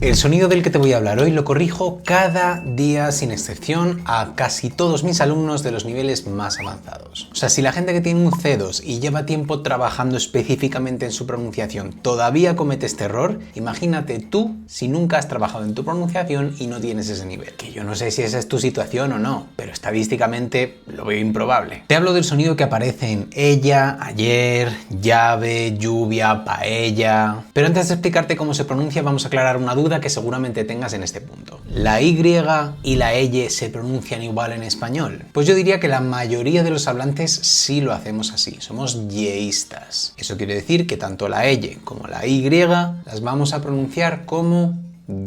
El sonido del que te voy a hablar hoy lo corrijo cada día sin excepción a casi todos mis alumnos de los niveles más avanzados. O sea, si la gente que tiene un C2 y lleva tiempo trabajando específicamente en su pronunciación todavía comete este error, imagínate tú si nunca has trabajado en tu pronunciación y no tienes ese nivel. Que yo no sé si esa es tu situación o no, pero estadísticamente lo veo improbable. Te hablo del sonido que aparece en ella, ayer, llave, lluvia, paella... Pero antes de explicarte cómo se pronuncia, vamos a aclarar una duda que seguramente tengas en este punto. ¿La Y y la L se pronuncian igual en español? Pues yo diría que la mayoría de los hablantes sí lo hacemos así, somos yeístas. Eso quiere decir que tanto la L como la Y las vamos a pronunciar como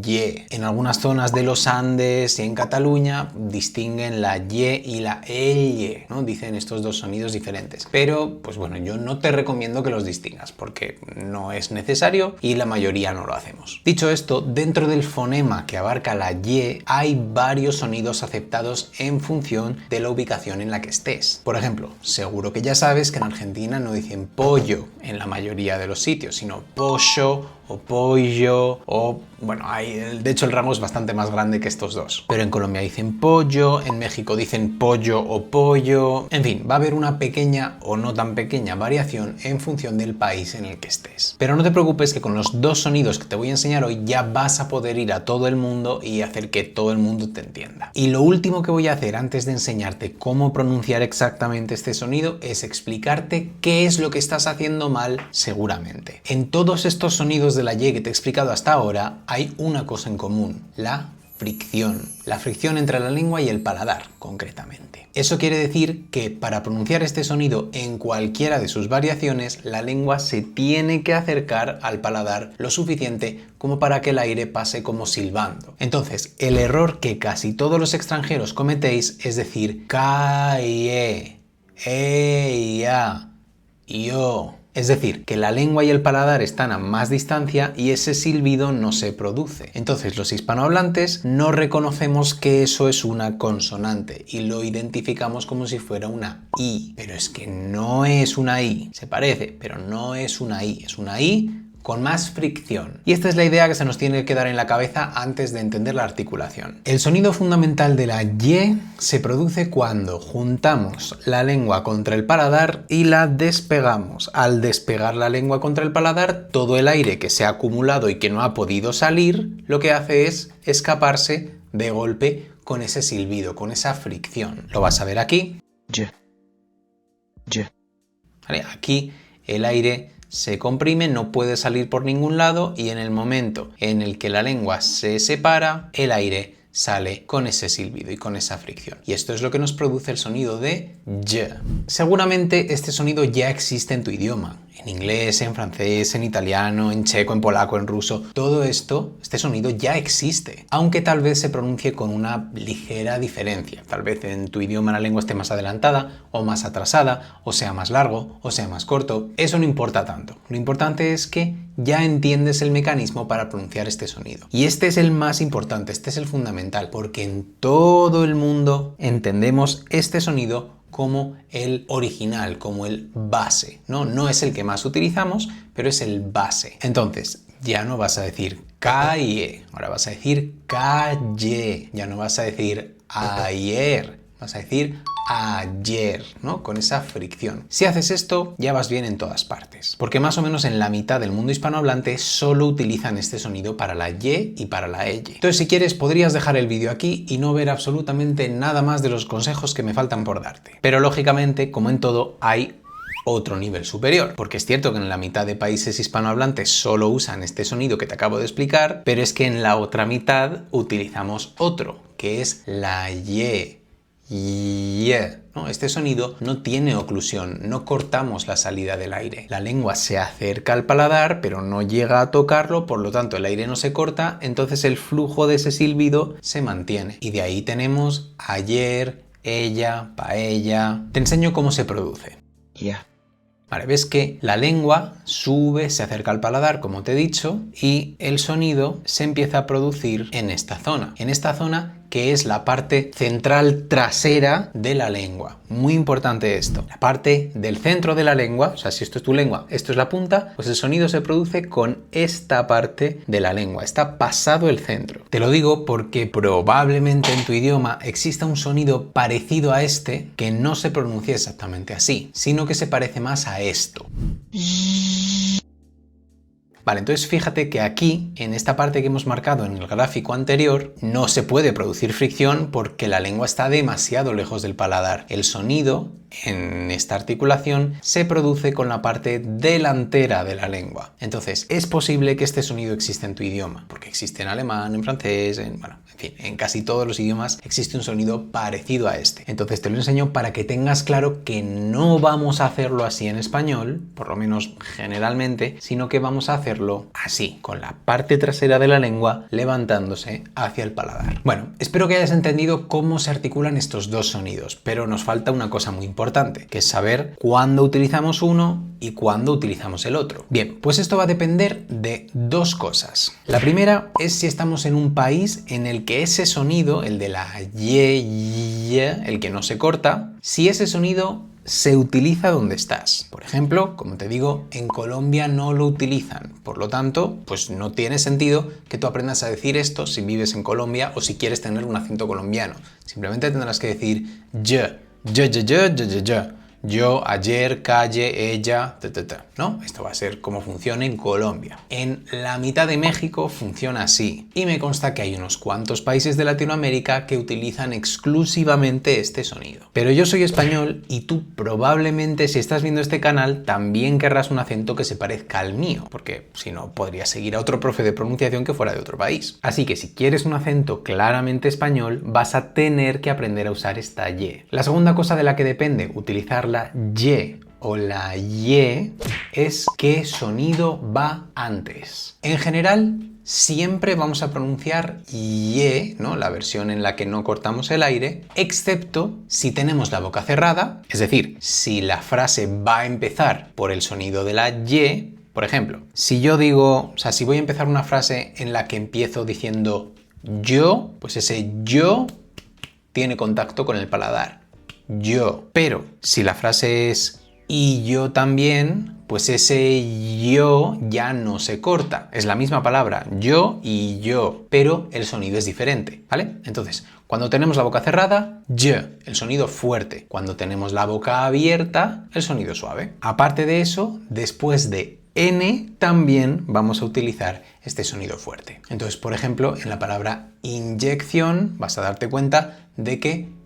Y. En algunas zonas de los Andes y en Cataluña distinguen la Y y la L, ¿no? Dicen estos dos sonidos diferentes. Pero, pues bueno, yo no te recomiendo que los distingas porque no es necesario y la mayoría no lo hacemos. Dicho esto, dentro del fonema que abarca la Y hay varios sonidos aceptados en función de la ubicación en la que estés. Por ejemplo, seguro que ya sabes que en Argentina no dicen pollo en la mayoría de los sitios, sino pollo o pollo o... Bueno, de hecho el rango es bastante más grande que estos dos. Pero en Colombia dicen pollo, en México dicen pollo o pollo... En fin, va a haber una pequeña o no tan pequeña variación en función del país en el que estés. Pero no te preocupes que con los dos sonidos que te voy a enseñar hoy ya vas a poder ir a todo el mundo y hacer que todo el mundo te entienda. Y lo último que voy a hacer antes de enseñarte cómo pronunciar exactamente este sonido es explicarte qué es lo que estás haciendo mal seguramente. En todos estos sonidos de la Y que te he explicado hasta ahora hay una cosa en común, la fricción. La fricción entre la lengua y el paladar, concretamente. Eso quiere decir que para pronunciar este sonido en cualquiera de sus variaciones, la lengua se tiene que acercar al paladar lo suficiente como para que el aire pase como silbando. Entonces, el error que casi todos los extranjeros cometéis es decir cae, eia, yo. Es decir, que la lengua y el paladar están a más distancia y ese silbido no se produce. Entonces los hispanohablantes no reconocemos que eso es una consonante y lo identificamos como si fuera una I. Pero es que no es una I. Se parece, pero no es una I. Es una I con más fricción. Y esta es la idea que se nos tiene que quedar en la cabeza antes de entender la articulación. El sonido fundamental de la Y se produce cuando juntamos la lengua contra el paladar y la despegamos. Al despegar la lengua contra el paladar, todo el aire que se ha acumulado y que no ha podido salir, lo que hace es escaparse de golpe con ese silbido, con esa fricción. Lo vas a ver aquí. Y. ¿Vale? Aquí el aire se comprime, no puede salir por ningún lado y en el momento en el que la lengua se separa, el aire sale con ese silbido y con esa fricción. Y esto es lo que nos produce el sonido de Y. Seguramente este sonido ya existe en tu idioma. En inglés, en francés, en italiano, en checo, en polaco, en ruso. Todo esto, este sonido ya existe. Aunque tal vez se pronuncie con una ligera diferencia. Tal vez en tu idioma la lengua esté más adelantada o más atrasada, o sea más largo, o sea más corto. Eso no importa tanto. Lo importante es que ya entiendes el mecanismo para pronunciar este sonido. Y este es el más importante, este es el fundamental, porque en todo el mundo entendemos este sonido como el original, como el base, ¿no? No es el que más utilizamos, pero es el base. Entonces, ya no vas a decir calle, ahora vas a decir calle, ya no vas a decir ayer, vas a decir ayer, ¿no? Con esa fricción. Si haces esto, ya vas bien en todas partes. Porque más o menos en la mitad del mundo hispanohablante solo utilizan este sonido para la Y y para la L. Entonces, si quieres, podrías dejar el vídeo aquí y no ver absolutamente nada más de los consejos que me faltan por darte. Pero lógicamente, como en todo, hay otro nivel superior, porque es cierto que en la mitad de países hispanohablantes solo usan este sonido que te acabo de explicar, pero es que en la otra mitad utilizamos otro, que es la Y. ¿No? Este sonido no tiene oclusión, no cortamos la salida del aire. La lengua se acerca al paladar, pero no llega a tocarlo, por lo tanto el aire no se corta, entonces el flujo de ese silbido se mantiene. Y de ahí tenemos ayer, ella, paella. Te enseño cómo se produce. Ya. Vale, ves que la lengua sube, se acerca al paladar, como te he dicho, y el sonido se empieza a producir en esta zona. En esta zona que es la parte central trasera de la lengua. Muy importante esto. La parte del centro de la lengua, o sea, si esto es tu lengua, esto es la punta, pues el sonido se produce con esta parte de la lengua. Está pasado el centro. Te lo digo porque probablemente en tu idioma exista un sonido parecido a este que no se pronuncia exactamente así, sino que se parece más a esto. Vale, entonces fíjate que aquí, en esta parte que hemos marcado en el gráfico anterior, no se puede producir fricción porque la lengua está demasiado lejos del paladar. El sonido en esta articulación se produce con la parte delantera de la lengua. Entonces, es posible que este sonido exista en tu idioma, porque existe en alemán, en francés, en fin, en casi todos los idiomas existe un sonido parecido a este. Entonces te lo enseño para que tengas claro que no vamos a hacerlo así en español, por lo menos generalmente, sino que vamos a hacerlo así, con la parte trasera de la lengua levantándose hacia el paladar. Bueno, espero que hayas entendido cómo se articulan estos dos sonidos, pero nos falta una cosa muy importante, que es saber cuándo utilizamos uno y cuándo utilizamos el otro. Bien, pues esto va a depender de dos cosas. La primera es si estamos en un país en el que ese sonido, el de la y, el que no se corta, si ese sonido se utiliza donde estás. Por ejemplo, como te digo, en Colombia no lo utilizan. Por lo tanto, pues no tiene sentido que tú aprendas a decir esto si vives en Colombia o si quieres tener un acento colombiano. Simplemente tendrás que decir yo, ayer, calle, ella, ¿no? Esto va a ser como funciona en Colombia. En la mitad de México funciona así. Y me consta que hay unos cuantos países de Latinoamérica que utilizan exclusivamente este sonido. Pero yo soy español y tú probablemente, si estás viendo este canal, también querrás un acento que se parezca al mío, porque si no, podrías seguir a otro profe de pronunciación que fuera de otro país. Así que si quieres un acento claramente español, vas a tener que aprender a usar esta Y. La segunda cosa de la que depende utilizar la Y o la Y es qué sonido va antes. En general, siempre vamos a pronunciar Y, ¿no? La versión en la que no cortamos el aire, excepto si tenemos la boca cerrada, es decir, si la frase va a empezar por el sonido de la Y. Por ejemplo, si yo digo, o sea, si voy a empezar una frase en la que empiezo diciendo yo, pues ese yo tiene contacto con el paladar. Yo. Pero si la frase es y yo también, pues ese yo ya no se corta. Es la misma palabra, yo y yo, pero el sonido es diferente, ¿vale? Entonces, cuando tenemos la boca cerrada, y, el sonido fuerte. Cuando tenemos la boca abierta, el sonido suave. Aparte de eso, después de N también vamos a utilizar este sonido fuerte. Entonces, por ejemplo, en la palabra inyección vas a darte cuenta de que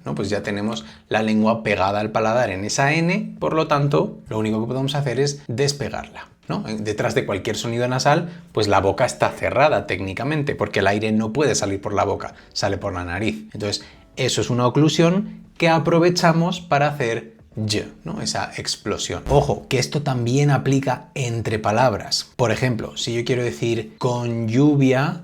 ¿no? Pues ya tenemos la lengua pegada al paladar en esa N, por lo tanto, lo único que podemos hacer es despegarla, ¿no? Detrás de cualquier sonido nasal, pues la boca está cerrada técnicamente, porque el aire no puede salir por la boca, sale por la nariz. Entonces, eso es una oclusión que aprovechamos para hacer Y, ¿no? Esa explosión. Ojo, que esto también aplica entre palabras. Por ejemplo, si yo quiero decir con lluvia,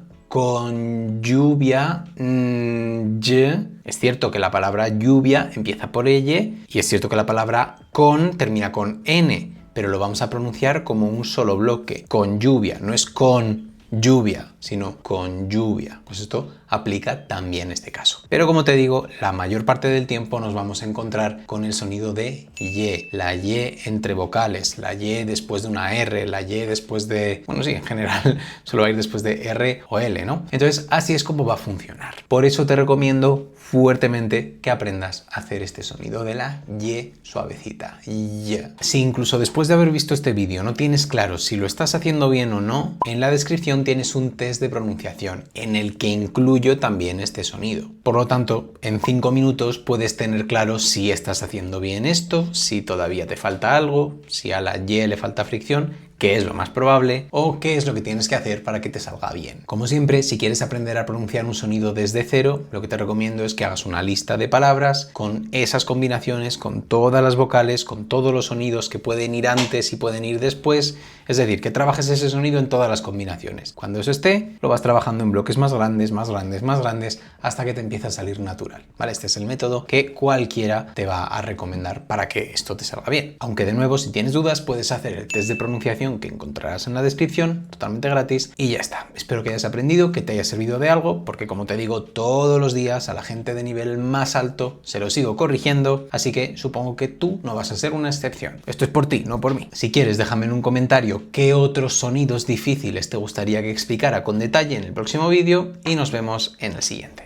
es cierto que la palabra lluvia empieza por ella y es cierto que la palabra con termina con N, pero lo vamos a pronunciar como un solo bloque. Con lluvia, no es con lluvia, sino con lluvia. Pues esto aplica también en este caso. Pero como te digo, la mayor parte del tiempo nos vamos a encontrar con el sonido de Y, la Y entre vocales, la Y después de una R, la Y después de... Bueno, sí, en general solo va a ir después de R o L, ¿no? Entonces, así es como va a funcionar. Por eso te recomiendo fuertemente que aprendas a hacer este sonido de la Y suavecita. Y. Si incluso después de haber visto este vídeo no tienes claro si lo estás haciendo bien o no, en la descripción tienes un test de pronunciación en el que incluyo también este sonido. Por lo tanto, en 5 minutos puedes tener claro si estás haciendo bien esto, si todavía te falta algo, si a la Y le falta fricción, qué es lo más probable o qué es lo que tienes que hacer para que te salga bien. Como siempre, si quieres aprender a pronunciar un sonido desde cero, lo que te recomiendo es que hagas una lista de palabras con esas combinaciones, con todas las vocales, con todos los sonidos que pueden ir antes y pueden ir después. Es decir, que trabajes ese sonido en todas las combinaciones. Cuando eso esté, lo vas trabajando en bloques más grandes, más grandes, más grandes, hasta que te empiece a salir natural. ¿Vale? Este es el método que cualquiera te va a recomendar para que esto te salga bien. Aunque de nuevo, si tienes dudas, puedes hacer el test de pronunciación información que encontrarás en la descripción, totalmente gratis, y ya está. Espero que hayas aprendido, que te haya servido de algo, porque como te digo, todos los días a la gente de nivel más alto se lo sigo corrigiendo, así que supongo que tú no vas a ser una excepción. Esto es por ti, no por mí. Si quieres, déjame en un comentario qué otros sonidos difíciles te gustaría que explicara con detalle en el próximo vídeo y nos vemos en el siguiente.